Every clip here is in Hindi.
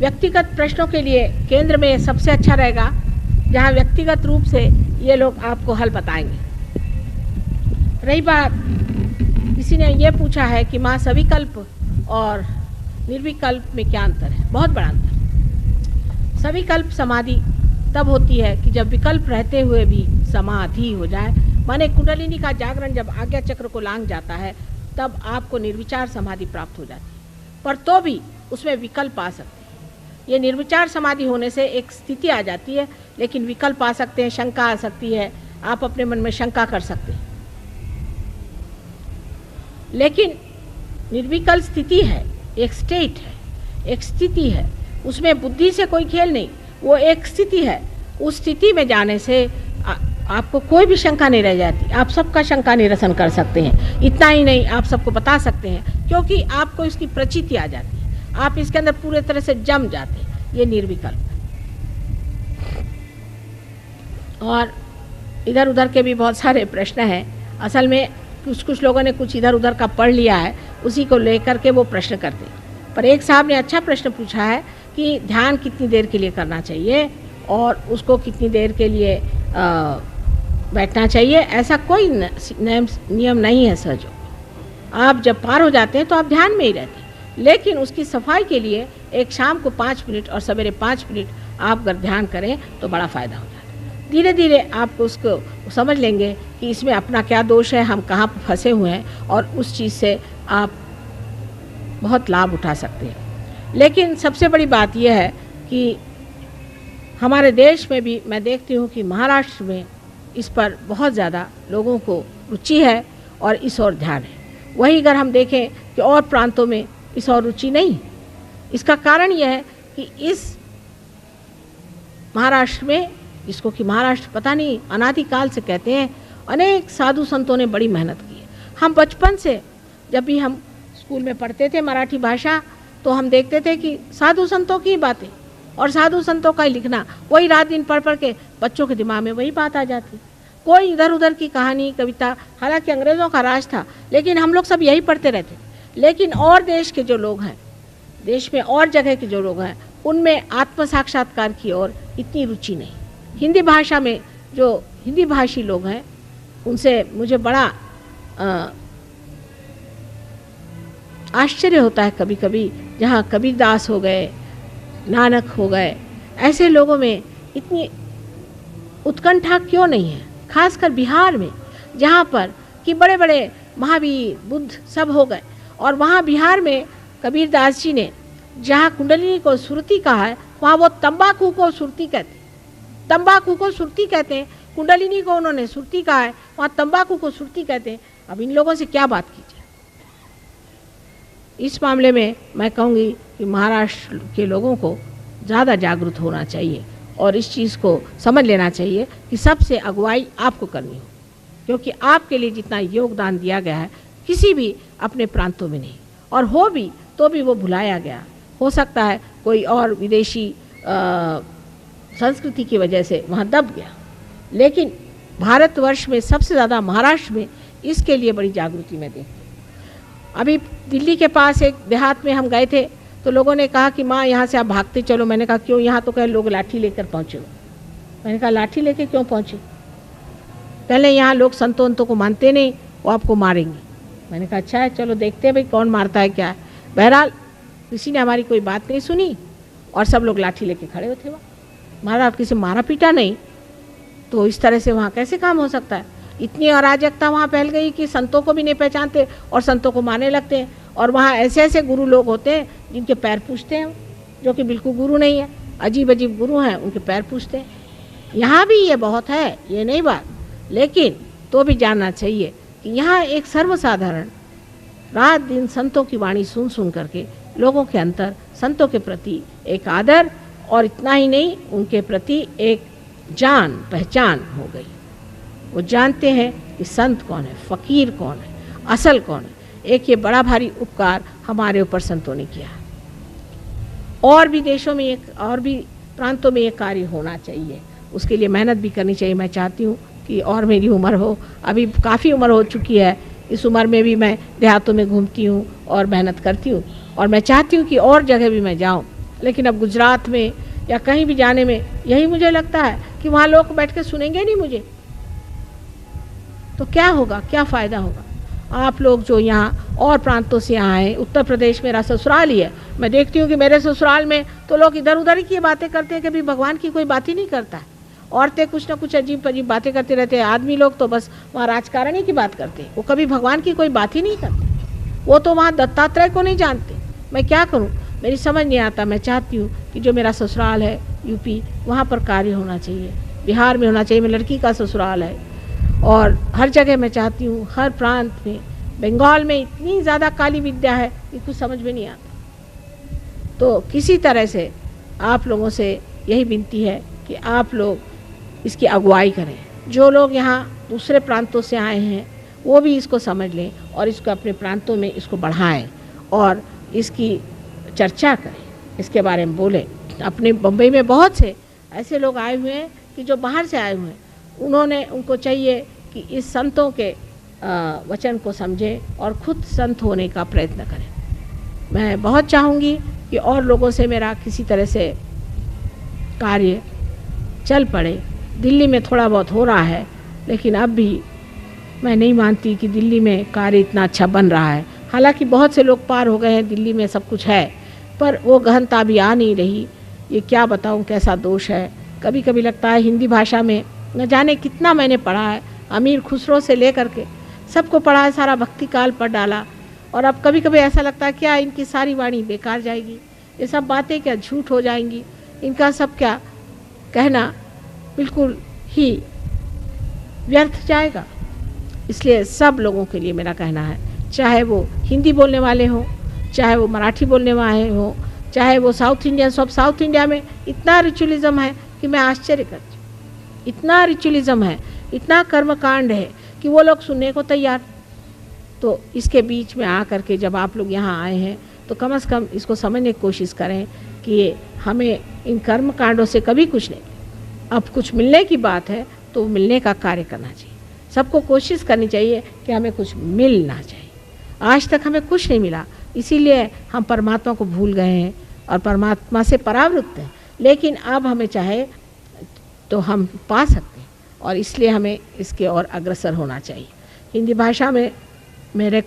व्यक्तिगत प्रश्नों के लिए केंद्र में सबसे अच्छा रहेगा, जहाँ व्यक्तिगत रूप से ये लोग आपको हल बताएंगे। रही बात, किसी ने ये पूछा है कि माँ सविकल्प और निर्विकल्प में क्या अंतर है? बहुत बड़ा अंतर। सविकल्प समाधि तब होती है कि जब विकल्प रहते हुए भी समाधि हो जाए, माने कुंडलिनी का जागरण जब आज्ञा चक्र को लांघ जाता है, तब आपको निर्विचार समाधि प्राप्त हो जाती है। पर तो भी उसमें विकल्प आ सकते हैं। ये निर्विचार समाधि होने से एक स्थिति आ जाती है, लेकिन विकल्प आ सकते हैं, शंका आ सकती है, आप अपने मन में शंका कर सकते हैं। लेकिन निर्विकल्प स्थिति है, एक स्टेट है, एक स्थिति है, उसमें बुद्धि से कोई खेल नहीं, वो एक स्थिति है। उस स्थिति में जाने से आपको कोई भी शंका नहीं रह जाती, आप सबका शंका निरसन कर सकते हैं। इतना ही नहीं, आप सबको बता सकते हैं, क्योंकि आपको इसकी प्रचिति आ जाती है, आप इसके अंदर पूरे तरह से जम जाते हैं। ये निर्विकल्प है। और इधर उधर के भी बहुत सारे प्रश्न हैं। असल में कुछ लोगों ने कुछ इधर उधर का पढ़ लिया है, उसी को लेकर के वो प्रश्न करते हैं। पर एक साहब ने अच्छा प्रश्न पूछा है कि ध्यान कितनी देर के लिए करना चाहिए और उसको कितनी देर के लिए बैठना चाहिए। ऐसा कोई नियम नहीं है सहजोग। आप जब पार हो जाते हैं तो आप ध्यान में ही रहते हैं, लेकिन उसकी सफाई के लिए एक शाम को 5 मिनट और सवेरे 5 मिनट आप अगर ध्यान करें तो बड़ा फ़ायदा हो जाता है। धीरे धीरे आप उसको समझ लेंगे कि इसमें अपना क्या दोष है, हम कहाँ फंसे हुए हैं, और उस चीज़ से आप बहुत लाभ उठा सकते हैं। लेकिन सबसे बड़ी बात यह है कि हमारे देश में भी मैं देखती हूँ कि महाराष्ट्र में इस पर बहुत ज़्यादा लोगों को रुचि है और इस ओर ध्यान है। वहीं अगर हम देखें कि और प्रांतों में इस ओर रुचि नहीं। इसका कारण यह है कि इस महाराष्ट्र में, जिसको कि महाराष्ट्र पता नहीं अनादिकाल से कहते हैं, अनेक साधु संतों ने बड़ी मेहनत की है। हम बचपन से जब भी हम स्कूल में पढ़ते थे मराठी भाषा, तो हम देखते थे कि साधु संतों की बातें और साधु संतों का ही लिखना, वही रात दिन पढ़ पढ़ के बच्चों के दिमाग में वही बात आ जाती। कोई इधर उधर की कहानी कविता, हालांकि अंग्रेज़ों का राज था, लेकिन हम लोग सब यही पढ़ते रहते। लेकिन और देश के जो लोग हैं, देश में और जगह के जो लोग हैं, उनमें आत्म साक्षात्कार की ओर इतनी रुचि नहीं। हिंदी भाषा में जो हिंदी भाषी लोग हैं, उनसे मुझे बड़ा आश्चर्य होता है कभी कभी, जहाँ कबीरदास हो गए, नानक हो गए, ऐसे लोगों में इतनी उत्कंठा क्यों नहीं है? खासकर बिहार में, जहाँ पर कि बड़े बड़े महावीर बुद्ध सब हो गए, और वहाँ बिहार में कबीरदास जी ने जहाँ कुंडलिनी को सुरती कहा है, वहाँ वो तंबाकू को सुरती कहते हैं। तंबाकू को सुरती कहते हैं, कुंडलिनी को उन्होंने सुरती कहा है, वहाँ तंबाकू को सुरती कहते हैं। अब इन लोगों से क्या बात की जाए? इस मामले में मैं कहूँगी कि महाराष्ट्र के लोगों को ज़्यादा जागरूक होना चाहिए और इस चीज़ को समझ लेना चाहिए कि सबसे अगुवाई आपको करनी हो, क्योंकि आपके लिए जितना योगदान दिया गया है किसी भी अपने प्रांतों में नहीं, और हो भी तो भी वो भुलाया गया। हो सकता है कोई और विदेशी संस्कृति की वजह से वहाँ दब गया, लेकिन भारतवर्ष में सबसे ज़्यादा महाराष्ट्र में इसके लिए बड़ी जागृति मैं देखती हूँ। अभी दिल्ली के पास एक देहात में हम गए थे, तो लोगों ने कहा कि माँ यहाँ से आप भागते चलो। मैंने कहा क्यों? यहाँ तो कहे लोग लाठी लेकर पहुँचे हो। मैंने कहा लाठी लेके क्यों पहुँचे? पहले यहाँ लोग संतों को मानते नहीं, वो आपको मारेंगे। मैंने कहा अच्छा है, चलो देखते हैं भाई कौन मारता है क्या है। बहरहाल किसी ने हमारी कोई बात नहीं सुनी और सब लोग लाठी लेके खड़े होते वहाँ। महाराज किसी मारा पीटा नहीं, तो इस तरह से वहाँ कैसे काम हो सकता है? इतनी अराजकता वहाँ फैल गई कि संतों को भी नहीं पहचानते और संतों को मारने लगते हैं। और वहाँ ऐसे ऐसे गुरु लोग होते हैं जिनके पैर पूछते हैं, जो कि बिल्कुल गुरु नहीं है, अजीब अजीब गुरु हैं, उनके पैर पूछते हैं। यहाँ भी ये बहुत है, ये नहीं बात, लेकिन तो भी जानना चाहिए कि यहाँ एक सर्वसाधारण रात दिन संतों की वाणी सुन सुन करके लोगों के अंदर संतों के प्रति एक आदर, और इतना ही नहीं, उनके प्रति एक जान पहचान हो गई। वो जानते हैं कि संत कौन है, फ़कीर कौन है, असल कौन है। एक ये बड़ा भारी उपकार हमारे ऊपर संतों ने किया है। और भी देशों में एक, और भी प्रांतों में ये कार्य होना चाहिए, उसके लिए मेहनत भी करनी चाहिए। मैं चाहती हूँ कि और मेरी उम्र हो, अभी काफ़ी उम्र हो चुकी है, इस उम्र में भी मैं देहातों में घूमती हूँ और मेहनत करती हूँ, और मैं चाहती हूँ कि और जगह भी मैं जाऊँ लेकिन अब गुजरात में या कहीं भी जाने में यही मुझे लगता है कि वहाँ लोग बैठ के सुनेंगे नहीं मुझे, तो क्या होगा, क्या फ़ायदा होगा। आप लोग जो यहाँ और प्रांतों से आए, उत्तर प्रदेश मेरा ससुराल ही है, मैं देखती हूँ कि मेरे ससुराल में तो लोग इधर उधर ही की बातें करते हैं, कभी भगवान की कोई बात ही नहीं करता है। औरतें कुछ ना कुछ अजीब अजीब बातें करते रहते हैं, आदमी लोग तो बस वहाँ राजकारण ही की बात करते हैं, वो कभी भगवान की कोई बात ही नहीं करते। वो तो वहाँ दत्तात्रेय को नहीं जानते। मैं क्या करूँ, मेरी समझ नहीं आता। मैं चाहती हूँ कि जो मेरा ससुराल है यूपी, वहाँ पर कार्य होना चाहिए, बिहार में होना चाहिए। मेरी लड़की का ससुराल है और हर जगह मैं चाहती हूँ, हर प्रांत में। बंगाल में इतनी ज़्यादा काली विद्या है कि कुछ समझ में नहीं आता। तो किसी तरह से आप लोगों से यही विनती है कि आप लोग इसकी अगुवाई करें। जो लोग यहाँ दूसरे प्रांतों से आए हैं वो भी इसको समझ लें और इसको अपने प्रांतों में इसको बढ़ाएं और इसकी चर्चा करें, इसके बारे में बोलें। अपने बम्बई में बहुत से ऐसे लोग आए हुए हैं कि जो बाहर से आए हुए हैं, उनको चाहिए कि इस संतों के वचन को समझें और खुद संत होने का प्रयत्न करें। मैं बहुत चाहूँगी कि और लोगों से मेरा किसी तरह से कार्य चल पड़े। दिल्ली में थोड़ा बहुत हो रहा है, लेकिन अब भी मैं नहीं मानती कि दिल्ली में कार्य इतना अच्छा बन रहा है। हालांकि बहुत से लोग पार हो गए हैं, दिल्ली में सब कुछ है, पर वो गहनता भी आ नहीं रही। ये क्या बताऊँ कैसा दोष है। कभी कभी लगता है हिंदी भाषा में न जाने कितना मैंने पढ़ा है, अमीर खुसरो से लेकर के सबको पढ़ा है, सारा भक्ति काल पढ़ डाला, और अब कभी कभी ऐसा लगता है क्या इनकी सारी वाणी बेकार जाएगी, ये सब बातें क्या झूठ हो जाएंगी, इनका सब क्या कहना बिल्कुल ही व्यर्थ जाएगा। इसलिए सब लोगों के लिए मेरा कहना है, चाहे वो हिंदी बोलने वाले हों, चाहे वो मराठी बोलने वाले हों, चाहे वो साउथ इंडियन, सब साउथ इंडिया में इतना रिचुअलिज्म है कि मैं आश्चर्य करती हूँ। इतना रिचुअलिज्म है, इतना कर्मकांड है कि वो लोग सुनने को तैयार। तो इसके बीच में आकर के जब आप लोग यहाँ आए हैं तो कम से कम इसको समझने की कोशिश करें कि हमें इन कर्म कांडों से कभी कुछ नहीं, अब कुछ मिलने की बात है तो मिलने का कार्य करना चाहिए। सबको कोशिश करनी चाहिए कि हमें कुछ मिलना चाहिए। आज तक हमें कुछ नहीं मिला, इसीलिए हम परमात्मा को भूल गए हैं और परमात्मा से परावृत्त हैं। लेकिन अब हमें चाहे तो हम पा सकते हैं और इसलिए हमें इसके और अग्रसर होना चाहिए। हिंदी भाषा में मैंने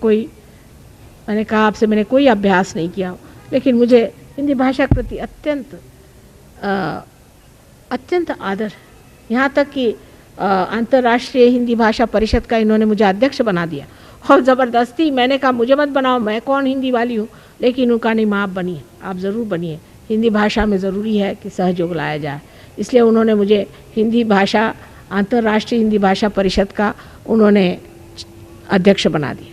कहा आपसे मैंने कोई अभ्यास नहीं किया, लेकिन मुझे हिंदी भाषा के प्रति अत्यंत आदर है। यहाँ तक कि अंतर्राष्ट्रीय हिंदी भाषा परिषद का इन्होंने मुझे अध्यक्ष बना दिया और ज़बरदस्ती। मैंने कहा मुझे मत बनाओ, मैं कौन हिंदी वाली हूँ, लेकिन उनका नहीं, माँ आप बनिए, आप ज़रूर बनिए। हिंदी भाषा में ज़रूरी है कि सहयोग लाया जाए, इसलिए उन्होंने मुझे हिंदी भाषा, अंतर्राष्ट्रीय हिंदी भाषा परिषद का उन्होंने अध्यक्ष बना दिया।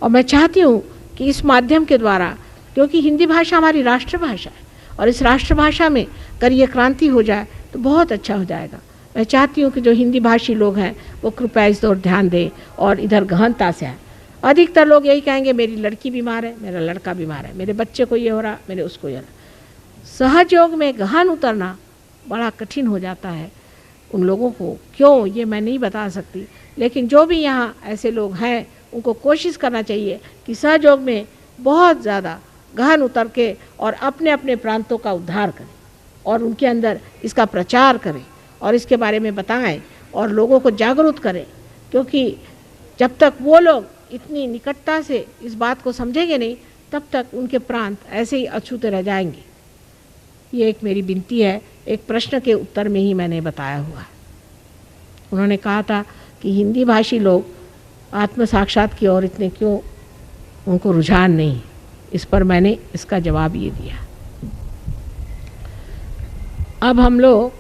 और मैं चाहती हूँ कि इस माध्यम के द्वारा, क्योंकि हिंदी भाषा हमारी राष्ट्रभाषा है और इस राष्ट्रभाषा में अगर ये क्रांति हो जाए तो बहुत अच्छा हो जाएगा। मैं चाहती हूँ कि जो हिंदी भाषी लोग हैं वो कृपया इस ओर ध्यान दें और इधर गहनता से आए। अधिकतर लोग यही कहेंगे मेरी लड़की बीमार है, मेरा लड़का बीमार है, मेरे बच्चे को ये हो रहा, मेरे उसको ये हो रहा। सहयोग में गहन उतरना बड़ा कठिन हो जाता है उन लोगों को, क्यों ये मैं नहीं बता सकती। लेकिन जो भी यहाँ ऐसे लोग हैं उनको कोशिश करना चाहिए कि सहयोग में बहुत ज़्यादा गहन उतर के और अपने अपने प्रांतों का उद्धार करें और उनके अंदर इसका प्रचार करें और इसके बारे में बताएं और लोगों को जागरूक करें। क्योंकि जब तक वो लोग इतनी निकटता से इस बात को समझेंगे नहीं, तब तक उनके प्रांत ऐसे ही अछूते रह जाएंगे। ये एक मेरी विनती है, एक प्रश्न के उत्तर में ही मैंने बताया हुआ है। उन्होंने कहा था कि हिंदी भाषी लोग आत्म साक्षात की ओर इतने क्यों उनको रुझान नहीं। इस पर मैंने इसका जवाब ये दिया। अब हम लोग,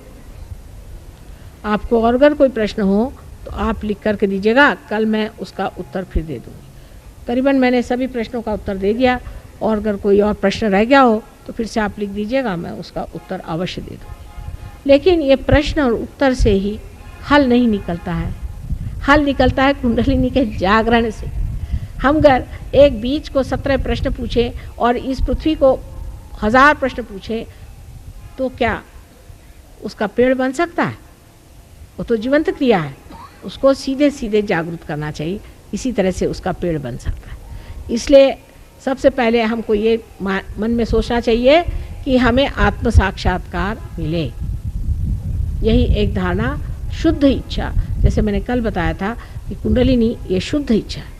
आपको और अगर कोई प्रश्न हो तो आप लिख करके दीजिएगा, कल मैं उसका उत्तर फिर दे दूँगी। करीबन मैंने सभी प्रश्नों का उत्तर दे दिया, और अगर कोई और प्रश्न रह गया हो तो फिर से आप लिख दीजिएगा, मैं उसका उत्तर अवश्य दे दूँगी। लेकिन ये प्रश्न और उत्तर से ही हल नहीं निकलता है, हल निकलता है कुंडलिनी के जागरण से। हम अगर एक बीज को 17 प्रश्न पूछें और इस पृथ्वी को 1000 प्रश्न पूछें तो क्या उसका पेड़ बन सकता है? वो तो जीवंत क्रिया है, उसको सीधे सीधे जागरूक करना चाहिए, इसी तरह से उसका पेड़ बन सकता है। इसलिए सबसे पहले हमको ये मन में सोचना चाहिए कि हमें आत्म साक्षात्कार मिले। यही एक धारणा, शुद्ध इच्छा, जैसे मैंने कल बताया था कि कुंडलिनी ये शुद्ध इच्छा है।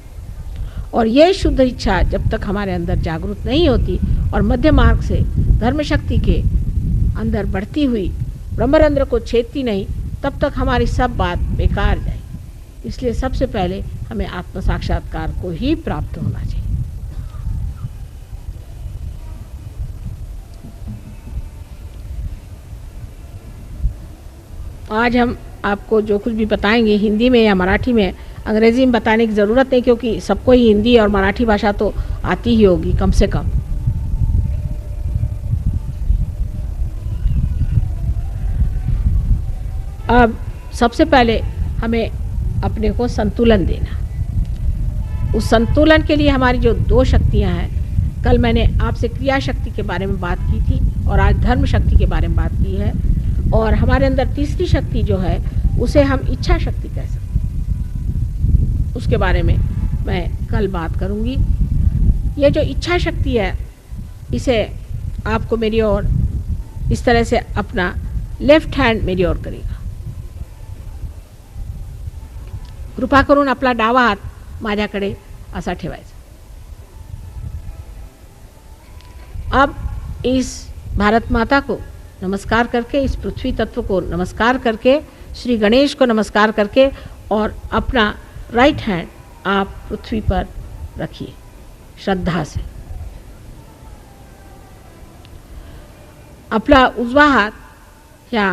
और ये शुद्ध इच्छा जब तक हमारे अंदर जागृत नहीं होती और मध्य मार्ग से धर्म शक्ति के अंदर बढ़ती हुई ब्रह्मरंध्र को छेदती नहीं, तब तक हमारी सब बात बेकार जाएगी। इसलिए सबसे पहले हमें आत्म साक्षात्कार को ही प्राप्त होना चाहिए। आज हम आपको जो कुछ भी बताएंगे हिंदी में या मराठी में, अंग्रेजी में बताने की ज़रूरत नहीं, क्योंकि सबको ही हिंदी और मराठी भाषा तो आती ही होगी कम से कम। अब सबसे पहले हमें अपने को संतुलन देना। उस संतुलन के लिए हमारी जो दो शक्तियां हैं, कल मैंने आपसे क्रिया शक्ति के बारे में बात की थी और आज धर्म शक्ति के बारे में बात की है। और हमारे अंदर तीसरी शक्ति जो है उसे हम इच्छा शक्ति कह सकते हैं, उसके बारे में मैं कल बात करूंगी। ये जो इच्छा शक्ति है, इसे आपको मेरी ओर इस तरह से अपना लेफ्ट हैंड मेरी ओर करेगा। कृपा करून आपला डावा हात माझ्याकडे असा ठेवायचा। अब इस भारत माता को नमस्कार करके, इस पृथ्वी तत्व को नमस्कार करके, श्री गणेश को नमस्कार करके और अपना राइट हैंड आप पृथ्वी पर रखिए श्रद्धा से। आपला उजवा हात ह्या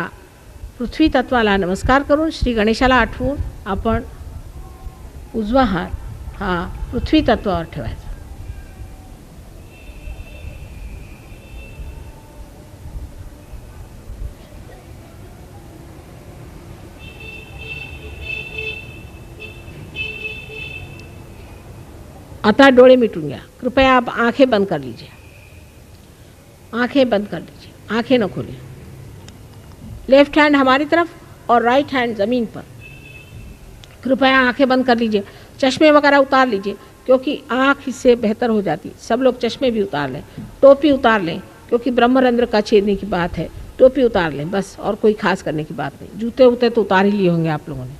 पृथ्वी तत्वाला नमस्कार करून श्री गणेशाला आठवून आपण उजवा हात हा पृथ्वी तत्वावर ठेवायचा। आता डोळे मिटून घ्या। कृपया आप आंखें बंद कर लीजिए, आंखें बंद कर लीजिए, आंखें न खोलिए। लेफ्ट हैंड हमारी तरफ और राइट हैंड ज़मीन पर। कृपया आंखें बंद कर लीजिए, चश्मे वगैरह उतार लीजिए, क्योंकि आँख इससे बेहतर हो जाती। सब लोग चश्मे भी उतार लें, टोपी उतार लें, क्योंकि ब्रह्मरंध्र का छेदने की बात है। टोपी उतार लें बस, और कोई खास करने की बात नहीं। जूते उते तो उतार ही लिए होंगे आप लोगों ने।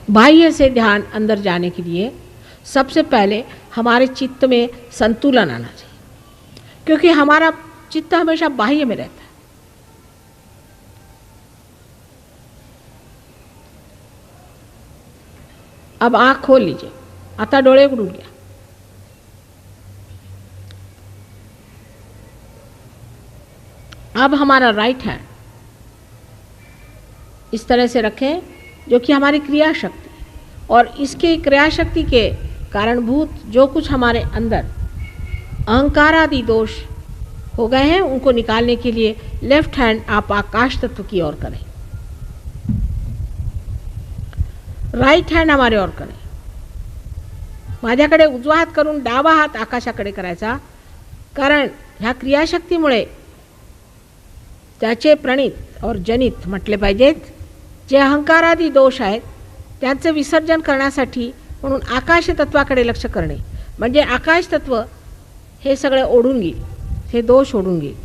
बाह्य से ध्यान अंदर जाने के लिए सबसे पहले हमारे चित्त में संतुलन आना चाहिए, क्योंकि हमारा चित्त हमेशा बाह्य में रहता है। अब आँख खोल लीजिए, आता डोळे उघडून घ्या। अब हमारा राइट हैंड इस तरह से रखें, जो कि हमारी क्रिया शक्ति, और इसके क्रिया शक्ति के कारणभूत जो कुछ हमारे अंदर अहंकार आदि दोष हो गए हैं, उनको निकालने के लिए लेफ्ट हैंड आप आकाश तत्व की ओर करें, राइट हैंड हमारे ओर करें। माझ्याकडे उजवा हात करून डावा हात आकाशाकडे करायचा, कारण ह्या क्रियाशक्तीमुळे त्याचे प्रणित और जनित म्हटले पाहिजेत, जे अहंकारादी दोष आहेत त्यांचे विसर्जन करण्यासाठी म्हणून आकाश तत्वाकडे लक्ष करणे, म्हणजे आकाश तत्व हे सगळे ओढून घेईल, हे दोष ओढून घेईल।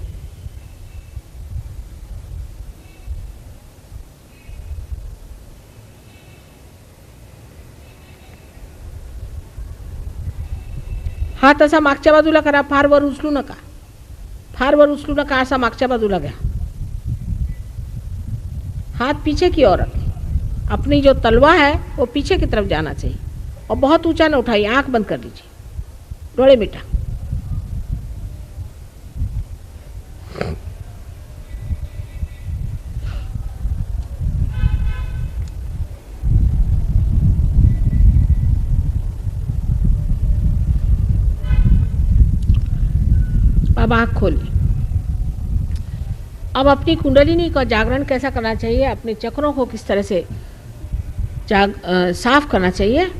हात असा मागच्या बाजूला करा, फार वर उचलू नका, फार वर उचलू नका, असा मागच्या बाजूला घ्या। हाथ पीछे की ओर रखें, अपनी जो तलवा है वो पीछे की तरफ जाना चाहिए, और बहुत ऊंचा न उठाइए। आंख बंद कर लीजिए, डोळे मिटा। अब आँख खोलिए। अब अपनी कुंडलिनी का जागरण कैसा करना चाहिए, अपने चक्रों को किस तरह से साफ करना चाहिए,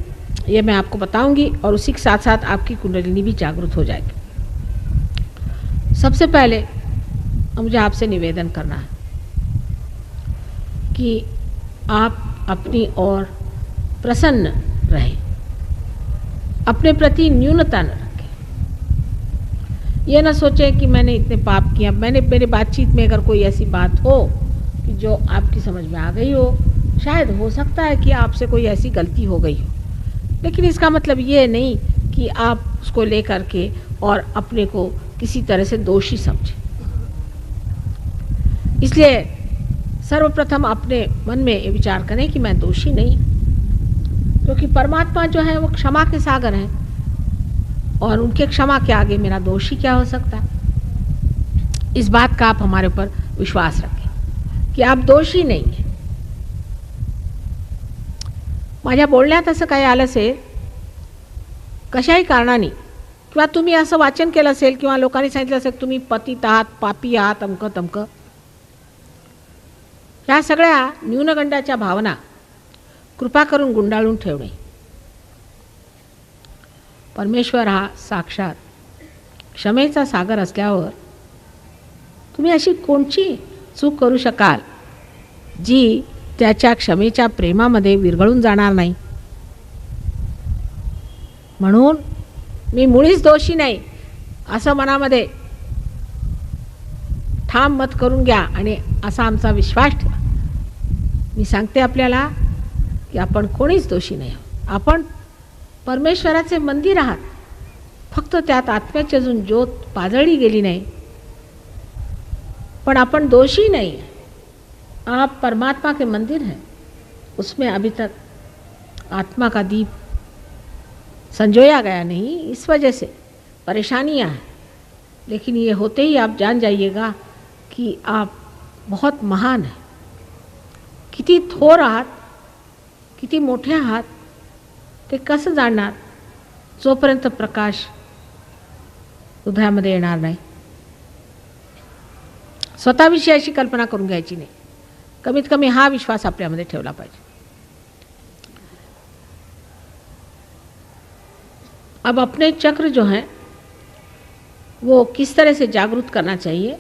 ये मैं आपको बताऊंगी और उसी के साथ साथ आपकी कुंडलिनी भी जागृत हो जाएगी। सबसे पहले मुझे आपसे निवेदन करना है कि आप अपनी ओर प्रसन्न रहें, अपने प्रति न्यूनता न रखें। ये ना सोचें कि मैंने इतने पाप किया। मेरे बातचीत में अगर कोई ऐसी बात हो कि जो आपकी समझ में आ गई हो, शायद हो सकता है कि आपसे कोई ऐसी गलती हो गई हो, लेकिन इसका मतलब ये नहीं कि आप उसको लेकर के और अपने को किसी तरह से दोषी समझें। इसलिए सर्वप्रथम अपने मन में ये विचार करें कि मैं दोषी नहीं, क्योंकि परमात्मा जो है वो क्षमा के सागर हैं और उनके क्षमा के आगे मेरा दोषी क्या हो सकता है। इस बात का आप हमारे ऊपर विश्वास रखें कि आप दोषी नहीं हैं। माझ्या बोलण्यात असं काही आलं असेल कशाही कारणाने, किंवा तुम्ही असं वाचन केलं असेल किंवा लोकांनी सांगितलं असेल तुम्ही पतित आहात, पापी आहात, अमकं तमकं, ह्या सगळ्या न्यूनगंडाच्या भावना कृपा करून गुंडाळून ठेवणे। परमेश्वर हा साक्षात क्षमेचा सागर असल्यावर तुम्ही अशी कोणची चूक करू शकाल जी त्याच्या क्षमेच्या प्रेमामध्ये विरघळून जाणार नाही। म्हणून मी मुळीच दोषी नाही असं मनामध्ये ठाम मत करून घ्या आणि असा आमचा विश्वास ठेवा। मी सांगते आपल्याला की आपण कोणीच दोषी नाही आहोत। आपण परमेश्वराचे मंदिर आहात, फक्त त्यात आत्म्याची अजून ज्योत पाजळली गेली नाही, पण आपण दोषी नहीं हैं। आप परमात्मा के मंदिर हैं, उसमें अभी तक आत्मा का दीप संजोया गया नहीं, इस वजह से परेशानियां हैं। लेकिन ये होते ही आप जान जाइएगा कि आप बहुत महान हैं। किती थोर आहात, किती मोठे आहात ते कसं जाणणार जोपर्यंत प्रकाश हृदयामध्ये येणार नाही। स्वतःविषयी अशी कल्पना करून घ्यायची नाही, कमीत कमी हा विश्वास आपल्यामध्ये ठेवला पाहिजे। अब अपने चक्र जो हैं वो किस तरह से जागृत करना चाहिए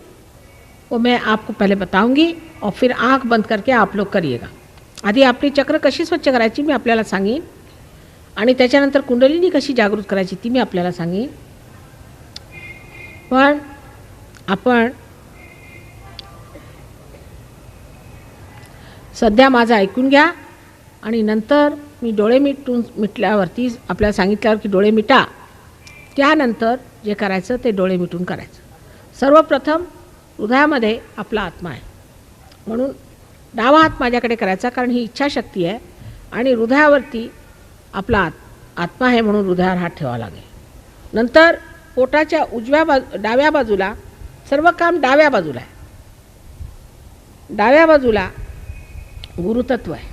वो मैं आपको पहले बताऊंगी और फिर आंख बंद करके आप लोग करिएगा। आधी आपली चक्र कशी स्वच्छ करायची मी आपल्याला सांगेन आणि त्याच्यानंतर कुंडलिनी कशी जागृत करायची ती मी आपल्याला सांगेन। पण आपण सध्या माझं ऐकून घ्या आणि नंतर मी डोळे मिटल्यावरती आपल्याला सांगितल्यावर की डोळे मिटा, त्यानंतर जे करायचं ते डोळे मिटून करायचं। सर्वप्रथम हृदयामध्ये आपला आत्मा आहे, म्हणून डावा हात माझ्याकडे करायचा, कारण ही इच्छाशक्ती आहे आणि हृदयावरती आपला आत्मा आहे म्हणून हृदयावर हात ठेवावा लागेल। नंतर पोटाच्या डाव्या बाजूला सर्व काम डाव्या बाजूला आहे, डाव्या बाजूला गुरुतत्व आहे,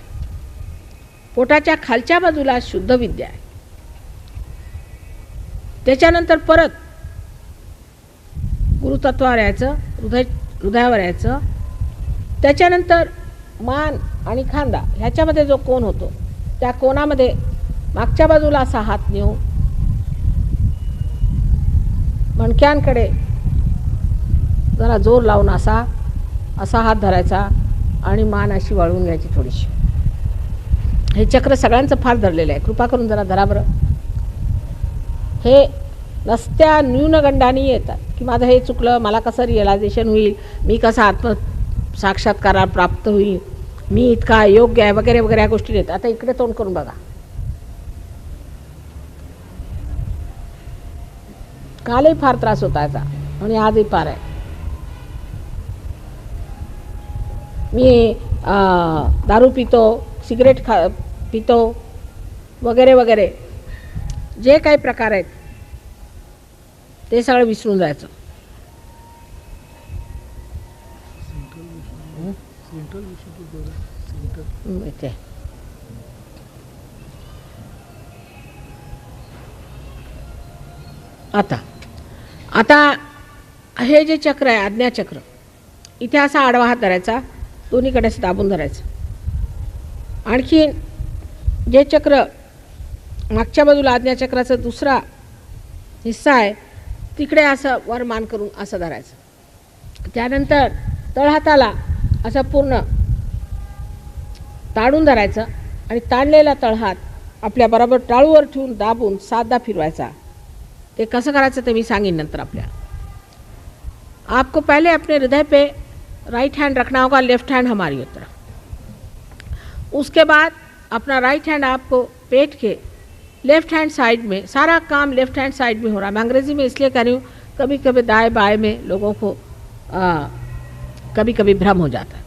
पोटाच्या खालच्या बाजूला शुद्ध विद्या आहे, त्याच्यानंतर परत गुरुतत्वावर यायचं, हृदयावर यायचं, त्याच्यानंतर मान आणि खांदा ह्याच्यामध्ये जो कोन होतो त्या कोनामध्ये मागच्या बाजूला असा हात नेऊन मणक्यांकडे जरा जोर लावून असा हात धरायचा आणि मान अशी वळवून घ्यायची थोडीशी। हे चक्र सगळ्यांचं फार धरलेलं आहे, कृपा करून जरा धरा बरं। हे नसत्या न्यूनगंडाने येतात की माझं हे चुकलं, मला कसं रिअलायझेशन होईल, मी कसा आत्मसाक्षात्कार प्राप्त होईल, मी इतका योग्य आहे वगैरे वगैरे या गोष्टी येतात। आता इकडे तोंड करून बघा, कालही फार त्रास होता याचा आणि आजही फार आहे। मी दारू पितो, सिगरेट पितो वगैरे वगैरे जे काही प्रकार आहेत ते सगळं विसरून जायचं। इथे आता हे जे चक्र आहे आज्ञाचक्र, इथे असा आडवा हात धरायचा, दोन्हीकडे असं दाबून धरायचं. आणखी जे चक्र मागच्या बाजूला आज्ञाचक्राचा दुसरा हिस्सा आहे तिकडे असं वर मान करून असं धरायचं. त्यानंतर तळहाताला असं पूर्ण ताडून धरायचं आणि ताणलेला तळहात आपल्या बरोबर टाळूवर ठेवून दाबून 7दा फिरवायचा. ते कसं करायचं ते मी सांगेन नंतर आपल्याला. आपको पहले अपने हृदय पे राइट हैंड रखना होगा, लेफ्ट हैंड हमारी तरफ. उसके बाद अपना राइट हैंड आपको पेट के लेफ्ट हैंड साइड में, सारा काम लेफ्ट हैंड साइड में हो रहा है. मैं अंग्रेज़ी में इसलिए कह रही हूँ, कभी कभी दाएं बाएं में लोगों को कभी कभी भ्रम हो जाता है.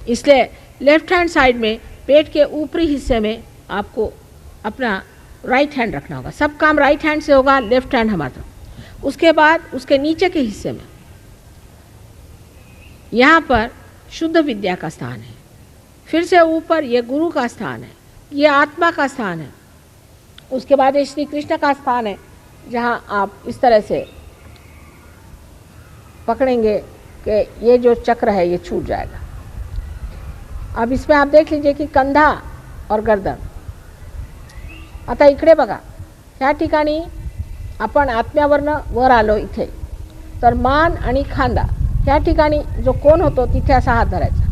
इसलिए लेफ्ट हैंड साइड में पेट के ऊपरी हिस्से में आपको अपना राइट हैंड रखना होगा. सब काम राइट हैंड से होगा, लेफ्ट हैंड हमारी तरफ. उसके बाद उसके नीचे के हिस्से में यहाँ पर शुद्ध विद्या का स्थान है. फिर से ऊपर ये गुरु का स्थान है, ये आत्मा का स्थान है. उसके बाद ये श्री कृष्ण का स्थान है जहाँ आप इस तरह से पकड़ेंगे कि ये जो चक्र है ये छूट जाएगा. अब इसमें आप देख लीजिए की कंधा और गर्दन. आता इकडे बघा, ह्या ठिकाणी आपण आत्म्यावरनं वर आलो इथे, तर मान आणि खांदा ह्या ठिकाणी जो कोण होतो तिथे असा हात धरायचा.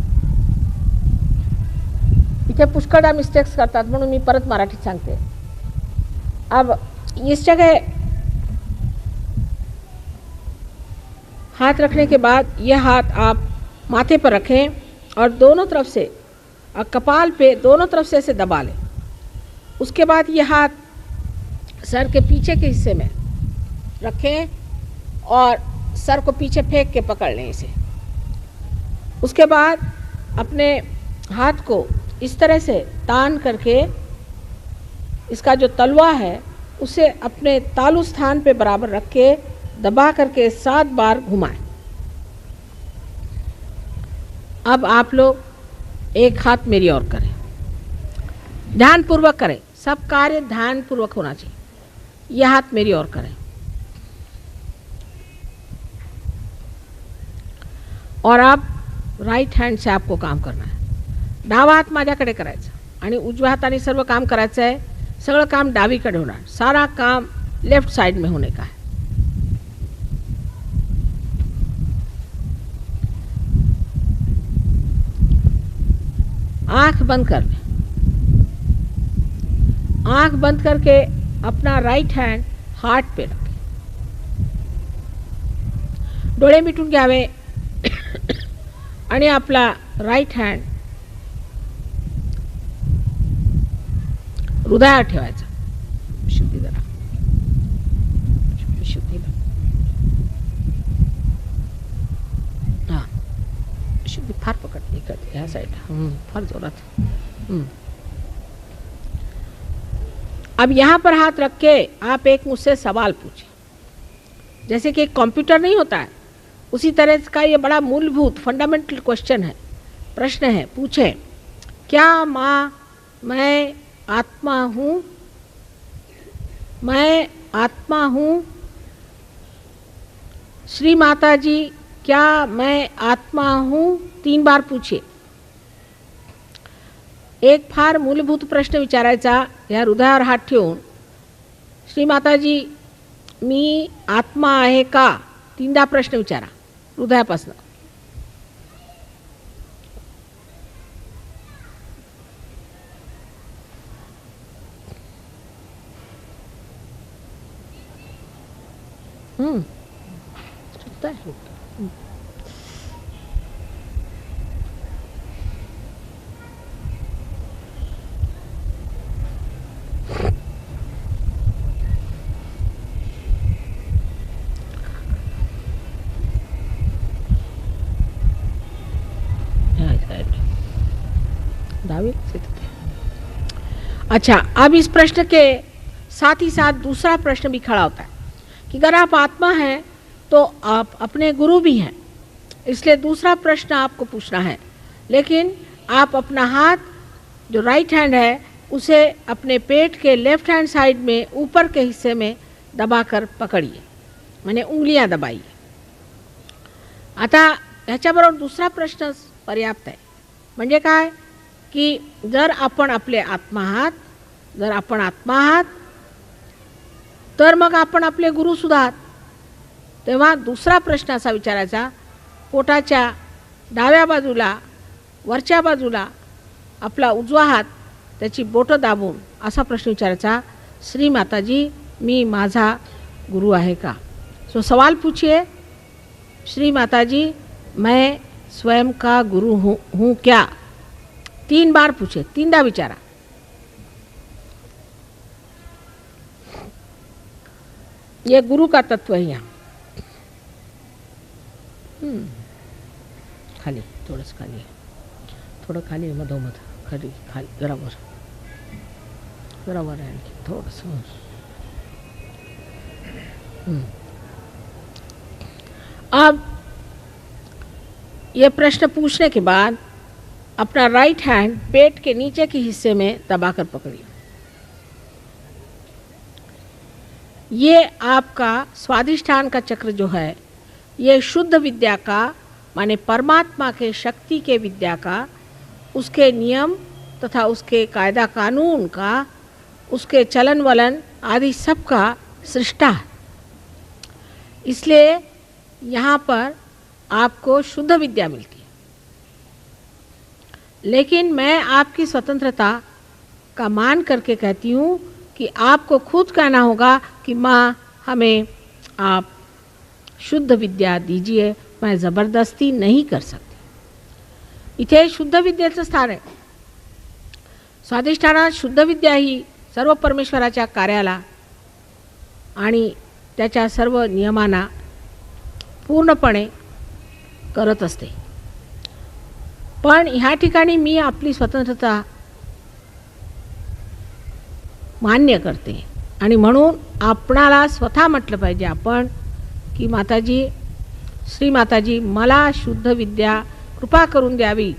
इथे पुष्कळदा मिस्टेक्स करतात म्हणून मी परत मराठीत सांगते. अब इस जगह हाथ रखने के बाद यह हाथ आप माथे पर रखें और दोनों तरफ से और कपाल पे दोनों तरफ से ऐसे दबा लें. उसके बाद ये हाथ सर के पीछे के हिस्से में रखें और सर को पीछे फेंक के पकड़ लें इसे. उसके बाद अपने हाथ को इस तरह से तान करके इसका जो तलवा है उसे अपने तालु स्थान पे बराबर रख के दबा करके 7 बार घुमाएं. अब आप लोग एक हाथ मेरी ओर करें, ध्यानपूर्वक करें. सब कार्य ध्यानपूर्वक होना चाहिए. यह हाथ मेरी ओर करें और आप राईट हँड से आपको काम करना है. डावा हात माझ्याकडे करायचा आणि उजव्या हाताने सर्व काम करायचं आहे. सगळं काम डावीकडे होणार. सारा काम लेफ्ट साइड में होने का है. आंख बंद कर लें. आंख बंद करके अपना राइट हैंड हार्ट पे रखें. डोळे मिटून घ्यावे आणि आपला राइट हँड हृदयावर ठेवायचा. शुद्धी जरा शुद्धी हां शुद्धी फार पकडली इकडे ह्या साईडला फार जोरात. अब यहाँ पर हाथ रख के आप एक मुझसे सवाल पूछें. जैसे कि एक कंप्यूटर नहीं होता है उसी तरह का ये बड़ा मूलभूत फंडामेंटल क्वेश्चन है, प्रश्न है. पूछें, क्या माँ मैं आत्मा हूँ? मैं आत्मा हूँ. श्री माता जी क्या मैं आत्मा हूँ? 3 बार पूछिए. एक फार मूलभूत प्रश्न विचारायचा या हृदयावर हात ठेवून. श्री माताजी मी आत्मा आहे का? 3दा प्रश्न विचारा हृदयापासून. सुनता है. अच्छा, अब इस प्रश्न के साथ ही साथ दूसरा प्रश्न भी खड़ा होता है कि अगर आप आत्मा हैं तो आप अपने गुरु भी हैं. इसलिए दूसरा प्रश्न आपको पूछना है. लेकिन आप अपना हाथ जो राइट हैंड है उसे अपने पेट के लेफ्ट हैंड साइड में ऊपर के हिस्से में दबाकर पकड़िए, माने उंगलियां दबाइए. आता ह्याच्याबरोबर दुसरा प्रश्न पर्याप्त आहे. म्हणजे काय की जर आपण आपले आत्मा आहात, जर आपण आत्मा आहात तर मग आपण आपले गुरुसुद्धा आहात. तेव्हा दुसरा प्रश्न असा विचारायचा, पोटाच्या डाव्या बाजूला वरच्या बाजूला आपला उजवा हात त्याची बोटं दाबून असा प्रश्न विचारायचा, श्री माताजी मी माझा गुरु आहे का? सो सवाल पूछिए, श्री माताजी मैं स्वयं का गुरु हूँ क्या? 3 बार पूछे, 3दा विचारा. ये गुरु का तत्व है. यहाँ खाली थोडंच खाली, थोडं खाली मधोमध, खाली खाली जरा वर आहे आणखी थोडंसं. अब ये प्रश्न पूछने के बाद अपना राइट हैंड पेट के नीचे के हिस्से में दबाकर पकड़िए. ये आपका स्वाधिष्ठान का चक्र जो है, ये शुद्ध विद्या का माने परमात्मा के शक्ति के विद्या का, उसके नियम तथा उसके कायदा कानून का, उसके चलन वलन आदि सब का सृष्टा है. इसलिए यहाँ पर आपको शुद्ध विद्या मिलती है. लेकिन मैं आपकी स्वतंत्रता का मान करके कहती हूँ कि आपको खुद कहना होगा कि माँ हमें आप शुद्ध विद्या दीजिए, मैं ज़बरदस्ती नहीं कर सकती. इथे शुद्ध विद्येचं स्थान आहे. स्वाधिष्ठानात शुद्ध विद्या ही सर्व परमेश्वराच्या कार्याला आणि त्याच्या सर्व नियमांना पूर्णपणे करत असते. पण ह्या ठिकाणी मी आपली स्वतंत्रता मान्य करते आणि म्हणून आपणाला स्वतः म्हटलं पाहिजे आपण की माताजी, श्री माताजी मला शुद्ध विद्या कृपा करून द्यावी,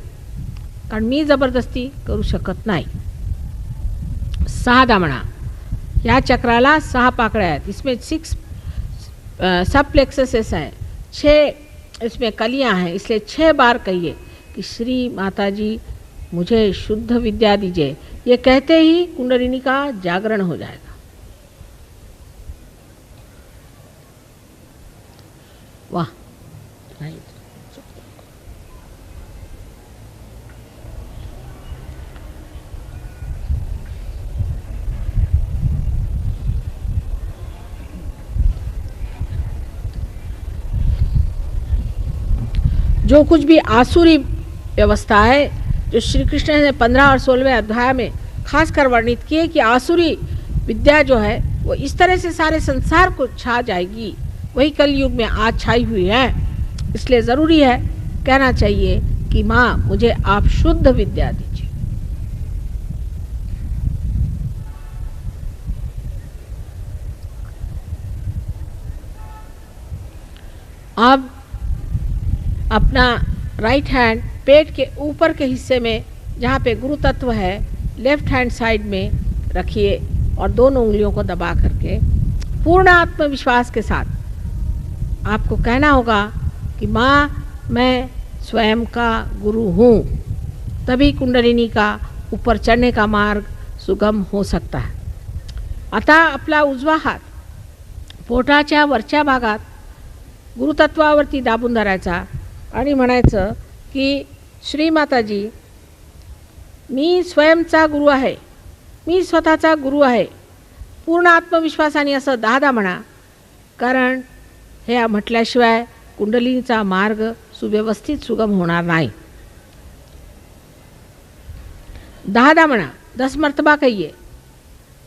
कारण मी जबरदस्ती करू शकत नाही. 6 दामणा, या चक्राला 6 पाकळ्या आहेत. इसमें 6 सब प्लेक्सेस है, 6 इसमें कलियां हैं. इसलिए 6 बार कहिए कि श्री माताजी मुझे शुद्ध विद्या दीजिए. ये कहते ही कुंडलिनी का जागरण हो जाएगा. वाह, जो कुछ भी आसुरी व्यवस्था है, जो श्री कृष्ण ने 15 और 16वें अध्याय में खासकर वर्णित किए कि आसुरी विद्या जो है वो इस तरह से सारे संसार को छा जाएगी, वही कलयुग में आज छाई हुई है. इसलिए ज़रूरी है कहना चाहिए कि माँ मुझे आप शुद्ध विद्या दीजिए. अब अपना राइट हैंड पेट के ऊपर के हिस्से में जहाँ पे गुरु तत्व है लेफ्ट हैंड साइड में रखिए और दोनों उंगलियों को दबा करके पूर्ण आत्मविश्वास के साथ आपको कहना होगा कि माँ मैं स्वयं का गुरु हूँ. तभी कुंडलिनी का ऊपर चढ़ने का मार्ग सुगम हो सकता है. आता आपला उजवा हात पोटाच्या वरच्या भागात गुरुतत्वावरती दाबून धरायचा आणि म्हणायचं की श्री माताजी मी स्वयंचा गुरु आहे, मी स्वतःचा गुरु आहे. पूर्ण आत्मविश्वासाने असं 10दा म्हणा, कारण हे म्हटल्याशिवाय कुंडलिनीचा मार्ग सुव्यवस्थित सुगम होणार नाही. 10दा म्हणा, 10 मर्तबा कहिए,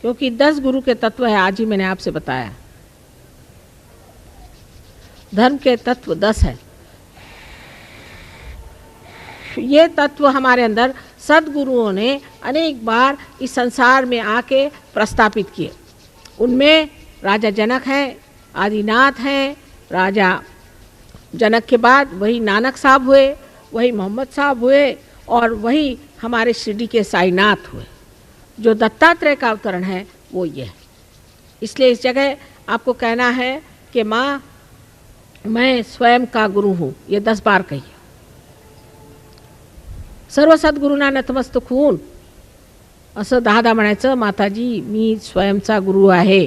क्योंकि 10 गुरु के तत्व है. आज ही मैंने आपसे बताया धर्म के तत्व 10 है. ये तत्व हमारे अंदर सद्गुरुओं ने अनेक बार इस संसार में आके प्रस्थापित किए. उनमें राजा जनक हैं, आदिनाथ हैं. राजा जनक के बाद वही नानक साहब हुए, वही मोहम्मद साहब हुए और वही हमारे शिरडी के साईनाथ हुए. जो दत्तात्रेय का अवतरण है वो ये है. इसलिए इस जगह आपको कहना है कि माँ मैं स्वयं का गुरु हूँ, ये 10 बार कहिए। सर्व सद्गुरूंना नतमस्तक होऊन असं 10दा म्हणायचं, माताजी मी स्वयंचा गुरु आहे।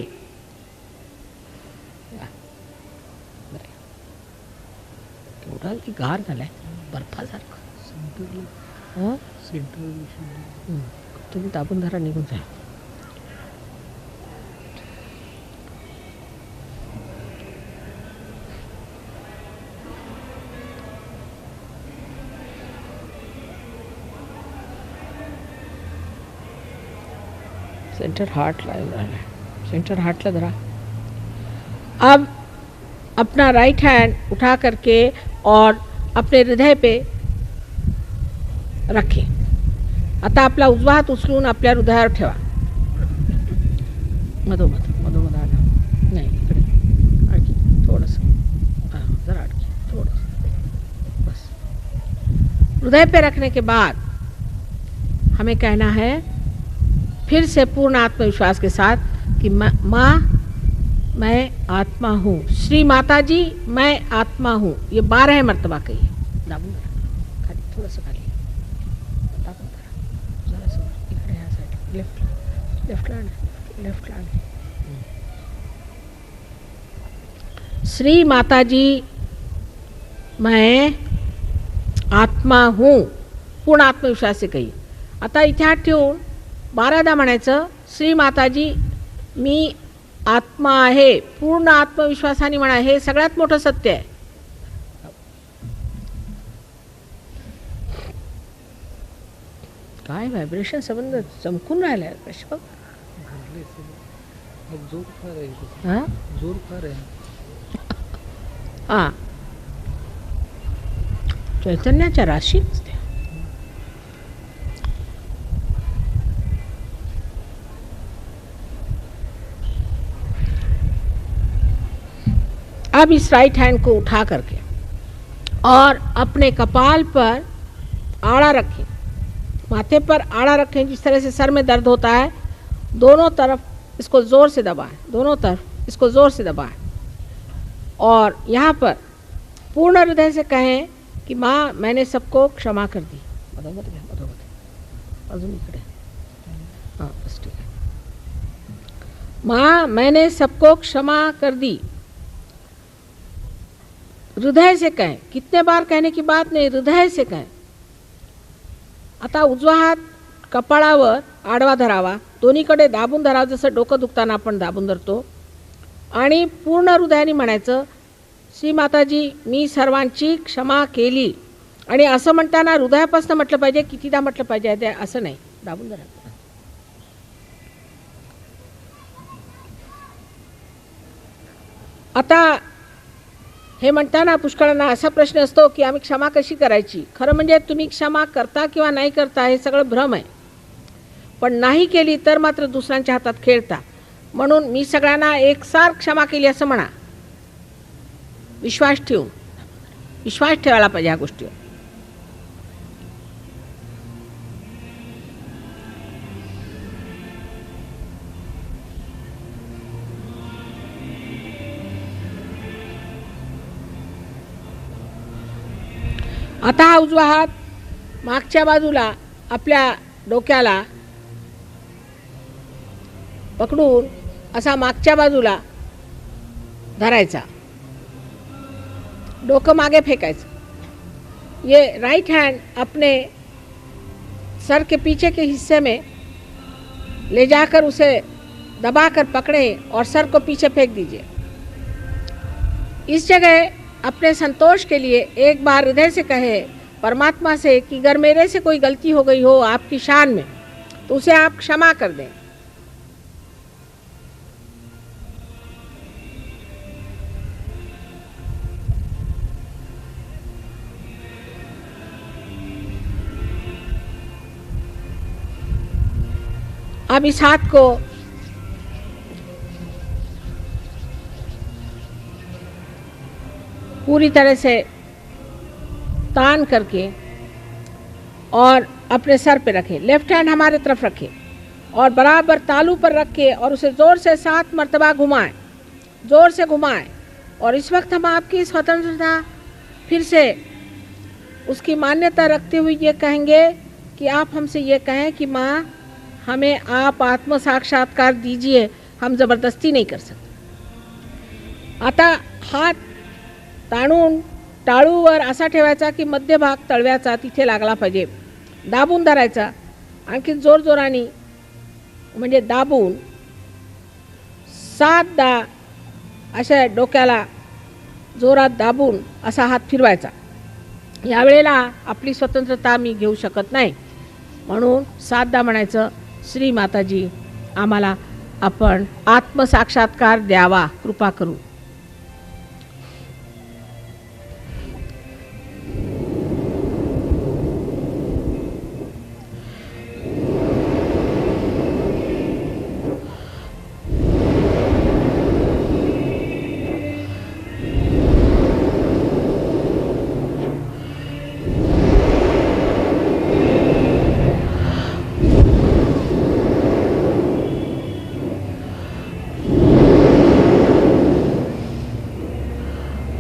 केवढा की गार झालाय बर्फासारखं। तुम्ही दाबून धरा, निघून जा। सेंटर हार्ट ला, सेंटर हार्ट ला धरा। अब अपना राइट हैंड उठा करके और अपने हृदय पे रखें। आता आपला उजवा हात उचलून आपल्या हृदयावर ठेवा। मधोमध मधोमध आला नाही, इकडे आणखी थोडंसं, हां जरा आणखी थोडंसं, बस। हृदय पे रखने के बाद हमें कहना है फिर से पूर्ण आत्मविश्वास के साथ कि माँ मैं आत्मा हूँ, श्री माता जी मैं आत्मा हूँ। ये 12 मर्तबा कहिए। दाबून धरा, खाली थोडंसं खाली दाबून धरा, जरासं इकडे ह्या side, left land. Shri Mata जी मैं आत्मा हूँ, पूर्ण आत्मविश्वास से कहिए। आता इथे हात ठेवून 12दा म्हणायचं, श्री माताजी मी आत्मा आहे, पूर्ण आत्मविश्वासाने म्हणा। हे सगळ्यात मोठं सत्य आहे। काय व्हायब्रेशन संबंध चमकून राहिलाय कशी बघ। जोर फार आहे, हां जोर फार आहे। हां चैतन्याच्या राशी असते। अब इस राइट हैंड को उठा करके और अपने कपाल पर आड़ा रखें, माथे पर आड़ा रखें। जिस तरह से सर में दर्द होता है, दोनों तरफ इसको ज़ोर से दबाएं, दोनों तरफ इसको ज़ोर से दबाएं। और यहाँ पर पूर्ण हृदय से कहें कि माँ मैंने सबको क्षमा कर दी। मधोमध घ्या, मधोमध अजून इकडे, हां बस ठीक है। माँ मैंने सबको क्षमा कर दी। हृदय से कहें, कितने बार कहने की बात नहीं, हृदय से कहें। आता उजवा हात कपाळावर आडवा धरावा, दोन्हीकडे दाबून धरावा, जसं डोकं दुखताना आपण दाबून धरतो। आणि पूर्ण हृदयाने म्हणायचं, श्री माताजी मी सर्वांची क्षमा केली। आणि असं म्हणताना हृदयापासून म्हटलं पाहिजे, कितीदा म्हटलं पाहिजे ते असं नाही, दाबून धरायचं। आता हे म्हणताना पुष्कळांना असा प्रश्न असतो की आम्ही क्षमा कशी करायची। खरं म्हणजे तुम्ही क्षमा करता किंवा नाही करता हे सगळं भ्रम आहे, पण नाही केली तर मात्र दुसऱ्यांच्या हातात खेळता। म्हणून मी सगळ्यांना एकसार क्षमा केली असं म्हणा, विश्वास ठेवून। विश्वास ठेवायला पाहिजे ह्या गोष्टीवर। आता हा उजवा हात मागच्या बाजूला आपल्या डोक्याला पकडून असा मागच्या बाजूला धरायचा, डोकं मागे फेकायचं। ये राइट हैंड अपने सर के पीछे के हिस्से में ले जाकर उसे दबाकर पकड़े और सर को पीछे फेंक दीजिए। इस जगह अपने संतोष के लिए एक बार हृदय से कहे परमात्मा से कि अगर मेरे से कोई गलती हो गई हो आपकी शान में तो उसे आप क्षमा कर दें। अब इस हाथ को पूरी तरह से तान करके और अपने सर पे रखें। लेफ्ट हैंड हमारे तरफ रखें और बराबर तालू पर रख के और उसे ज़ोर से 7 मरतबा घुमाएं, ज़ोर से घुमाएं और इस वक्त हम आपकी स्वतंत्रता फिर से उसकी मान्यता रखते हुए ये कहेंगे कि आप हमसे ये कहें कि माँ हमें आप आत्म साक्षात्कार दीजिए, हम ज़बरदस्ती नहीं कर सकते। आता हात ताणून टाळूवर असा ठेवायचा की मध्य भाग तळव्याचा तिथे लागला पाहिजे, दाबून धरायचा, आणखी जोरजोराने म्हणजे दाबून 7दा अशा डोक्याला जोरात दाबून असा हात फिरवायचा। यावेळेला आपली स्वतंत्रता मी घेऊ शकत नाही, म्हणून 7दा म्हणायचं, श्री माताजी आम्हाला आपण आत्मसाक्षात्कार द्यावा कृपा करू।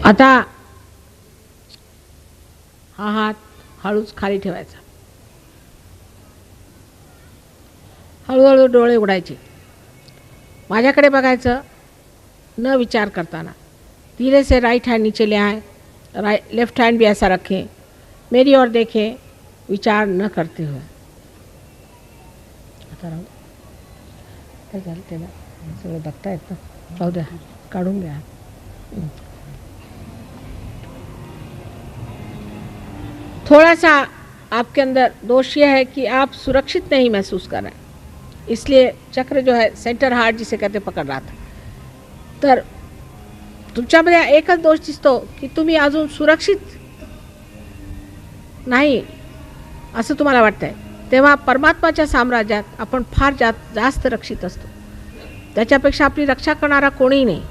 आता हा हात हळूच खाली ठेवायचा, हळूहळू डोळे उघडायचे, माझ्याकडे बघायचं न विचार करताना। धीरे से राइट हैंड नीचे ले आए, लेफ्ट हैंड भी ऐसा रखें, मेरी ओर देखें, विचार न करते हुए। आता राहू काय झालं त्याला सगळं बघता येतं, राहू द्या, काढून घ्या। थोड़ा सा आपके अंदर दोष यह है कि आप सुरक्षित नहीं महसूस कर रहे हैं, इसलिए चक्र जो है सेंटर हार्ट जिसे कहते पकड़ रहा था। तर तुमच्यामध्ये एकच दोष दिसतो की तुम्ही अजून सुरक्षित नाही असं तुम्हाला वाटतंय, तेव्हा परमात्माच्या साम्राज्यात आपण फार जास्त रक्षित असतो, त्याच्यापेक्षा आपली रक्षा करणारा कोणीही नाही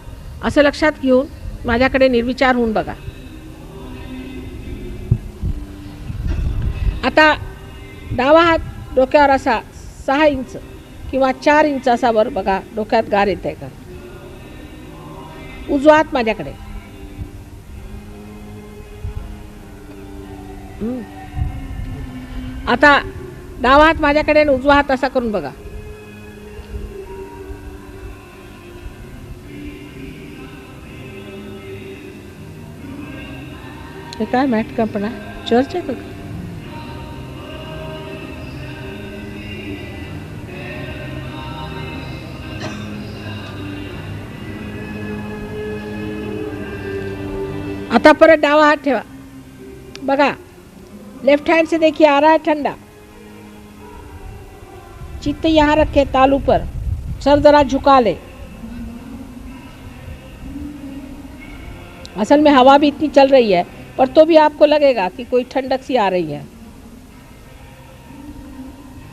असं लक्षात घेऊन माझ्याकडे निर्विचार होऊन बघा। आता डावा हात डोक्यावर असा 6 इंच किंवा 4 इंच असा वर बघा, डोक्यात गार येते का। उजवा हात माझ्याकडे, आता डावा हात माझ्याकडे आणि उजवा हात असा करून बघा। हे काय मॅट कंपना चर्च आहे का? आता परत डावा हाथ ठेवा बघा, लेफ्ट हैंड से देखिए आ रहा है ठंडा, चित्त यहाँ रखे तालू पर, सर जरा झुका ले। असल में हवा भी इतनी चल रही है पर तो भी आपको लगेगा कि कोई ठंडक सी आ रही है।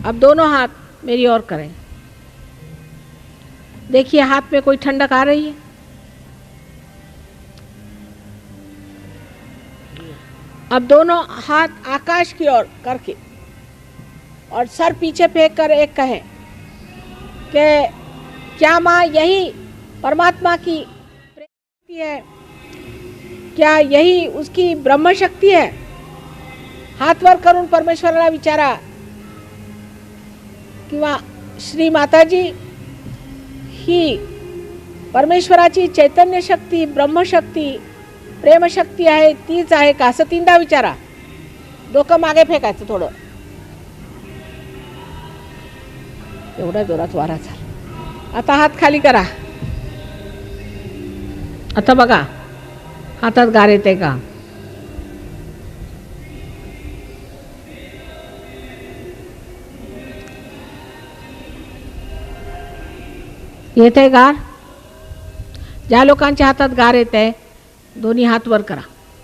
अब दोनों हाथ मेरी ओर करें, देखिए हाथ में कोई ठंडक आ रही है। अब दोनों हाथ आकाश की ओर करके और सर पीछे फेंक कर एक कहें कि क्या माँ यही परमात्मा की शक्ति है, क्या यही उसकी ब्रह्म शक्ति है। हात वर करून परमेश्वराला विचारा किंवा श्री माताजी ही परमेश्वराची चैतन्य शक्ती, ब्रह्मशक्ती, प्रेमशक्ती आहे, तीच आहे का असं 3दा विचारा। डोकं मागे फेकायचं थोडं, एवढा जोरात वारा चाल। आता हात खाली करा, आता बघा हातात गार येते का। येते गार? ज्या लोकांच्या हातात गार येते दोन्ही हात वर करा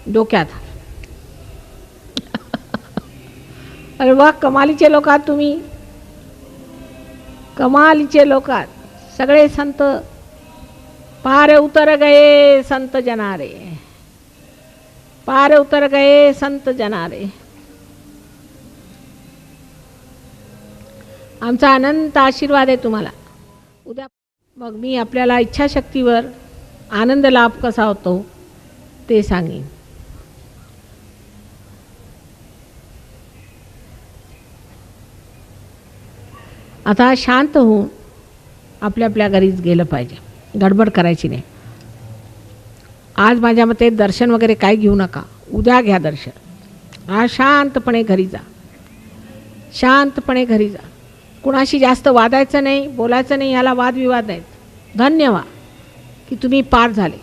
डोक्यात। अरे वाह, कमालीचे लोक आहात तुम्ही, कमालीचे लोक आहात। सगळे संत पार उतर गए संत जनारे, पार उतर गए संत जनारे। आमचा अनंत आशीर्वाद आहे तुम्हाला। उद्या मग मी आपल्याला इच्छाशक्तीवर आनंद लाभ कसा होतो ते सांगेन. आता शांत होऊन आपल्या आपल्या घरीच गेलं पाहिजे, गडबड करायची नाही. आज माझ्या मते दर्शन वगैरे काय घेऊ नका, उद्या घ्या दर्शन. आज शांतपणे घरी जा, शांतपणे घरी जा. कुणाशी जास्त वादायचं नाही, बोलायचं नाही, ह्याला वादविवाद नाहीत. धन्यवाद की तुम्ही पार झाले.